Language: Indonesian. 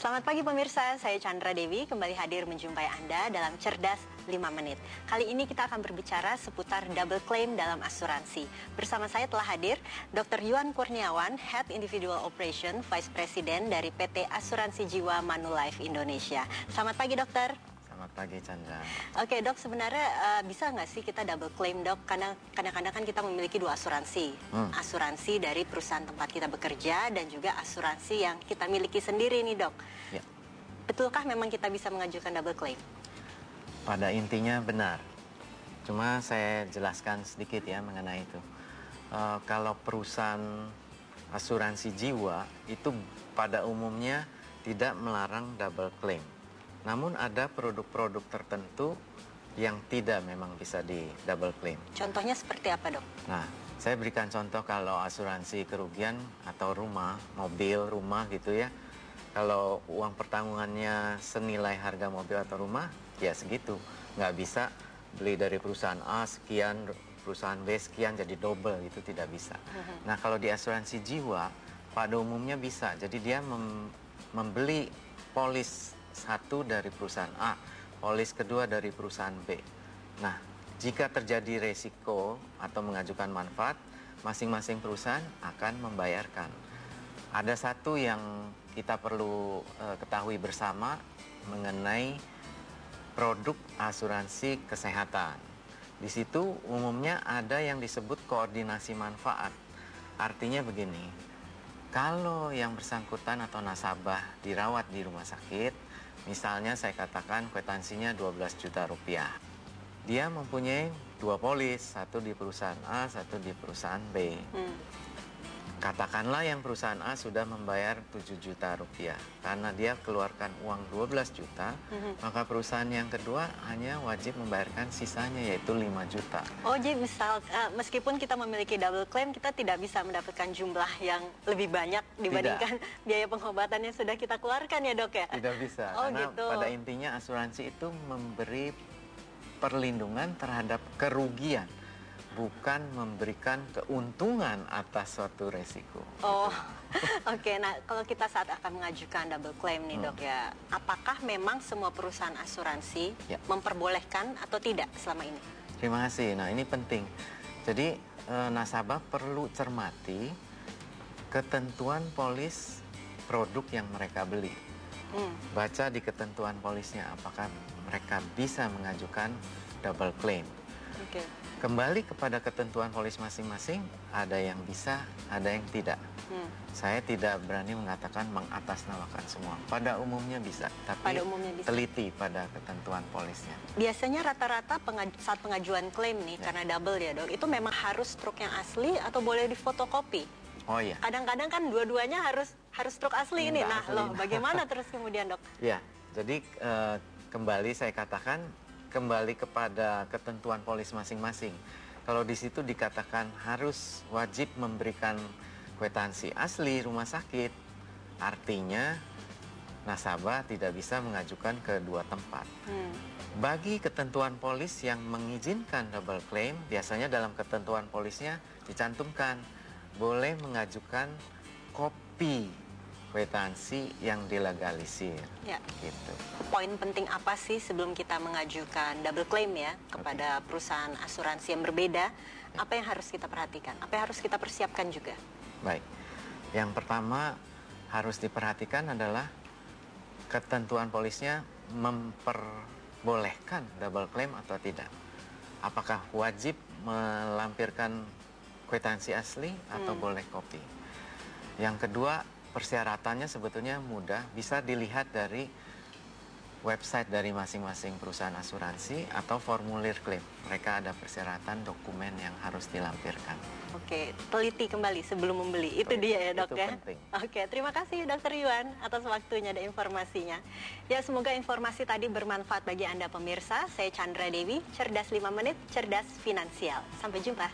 Selamat pagi pemirsa, saya Chandra Dewi kembali hadir menjumpai Anda dalam Cerdas 5 Menit. Kali ini kita akan berbicara seputar double claim dalam asuransi. Bersama saya telah hadir Dr. Yuan Kurniawan, Head Individual Operation, Vice President dari PT Asuransi Jiwa Manulife Indonesia. Selamat pagi dokter. Selamat pagi Chandra. Oke dok, sebenarnya bisa nggak sih kita double claim dok? Karena kadang-kadang kan kita memiliki dua asuransi. Asuransi dari perusahaan tempat kita bekerja dan juga asuransi yang kita miliki sendiri nih dok. Ya. Betulkah memang kita bisa mengajukan double claim? Pada intinya benar. Cuma saya jelaskan sedikit ya mengenai itu. Kalau perusahaan asuransi jiwa itu pada umumnya tidak melarang double claim. Namun ada produk-produk tertentu yang tidak memang bisa di double claim. Contohnya seperti apa dok? Nah, saya berikan contoh kalau asuransi kerugian atau rumah, mobil, rumah gitu ya. Kalau uang pertanggungannya senilai harga mobil atau rumah, ya segitu. Nggak bisa beli dari perusahaan A sekian, perusahaan B sekian jadi double, itu tidak bisa. Nah, kalau di asuransi jiwa, pada umumnya bisa. Jadi dia membeli polis satu dari perusahaan A, polis kedua dari perusahaan B. Nah, jika terjadi resiko atau mengajukan manfaat, masing-masing perusahaan akan membayarkan. Ada satu yang kita perlu ketahui bersama mengenai produk asuransi kesehatan. Di situ umumnya ada yang disebut koordinasi manfaat. Artinya begini, kalau yang bersangkutan atau nasabah dirawat di rumah sakit, misalnya saya katakan kwitansinya 12 juta rupiah. Dia mempunyai dua polis, satu di perusahaan A, satu di perusahaan B. Katakanlah yang perusahaan A sudah membayar 7 juta rupiah. Karena dia keluarkan uang 12 juta, maka perusahaan yang kedua hanya wajib membayarkan sisanya yaitu 5 juta. Oh, jadi misal meskipun kita memiliki double claim, kita tidak bisa mendapatkan jumlah yang lebih banyak dibandingkan biaya pengobatan yang sudah kita keluarkan ya dok ya? Tidak bisa, oh, karena gitu. Pada intinya asuransi itu memberi perlindungan terhadap kerugian, bukan memberikan keuntungan atas suatu resiko. Oh, oke. Nah, kalau kita saat akan mengajukan double claim nih dok ya, apakah memang semua perusahaan asuransi memperbolehkan atau tidak selama ini? Terima kasih. Nah, ini penting. Jadi nasabah perlu cermati ketentuan polis produk yang mereka beli. Baca di ketentuan polisnya apakah mereka bisa mengajukan double claim. Oke. Kembali kepada ketentuan polis masing-masing, ada yang bisa, ada yang tidak. Saya tidak berani mengatakan mengatasnamakan semua. Pada umumnya bisa, tapi teliti pada ketentuan polisnya. Biasanya rata-rata saat pengajuan klaim nih, karena double ya dok, itu memang harus truk yang asli atau boleh difotokopi? Oh iya. Kadang-kadang kan dua-duanya harus truk asli ini. Nah, bagaimana terus kemudian dok? Ya, jadi kembali saya katakan, kembali kepada ketentuan polis masing-masing. Kalau di situ dikatakan harus wajib memberikan kwitansi asli rumah sakit, artinya nasabah tidak bisa mengajukan ke dua tempat. Bagi ketentuan polis yang mengizinkan double claim, biasanya dalam ketentuan polisnya dicantumkan boleh mengajukan kopi kwitansi yang dilegalisir. Ya. Gitu. Poin penting apa sih sebelum kita mengajukan double claim ya kepada perusahaan asuransi yang berbeda? Apa yang harus kita perhatikan? Apa yang harus kita persiapkan juga? Baik. Yang pertama harus diperhatikan adalah ketentuan polisnya memperbolehkan double claim atau tidak. Apakah wajib melampirkan kwitansi asli atau boleh kopi? Yang kedua, persyaratannya sebetulnya mudah, bisa dilihat dari website dari masing-masing perusahaan asuransi atau formulir klaim. Mereka ada persyaratan dokumen yang harus dilampirkan. Oke, teliti kembali sebelum membeli. Itu dia ya dok ya? Penting. Oke, terima kasih Dr. Yuan atas waktunya dan informasinya. Ya, semoga informasi tadi bermanfaat bagi Anda pemirsa. Saya Chandra Dewi, Cerdas 5 Menit, Cerdas Finansial. Sampai jumpa.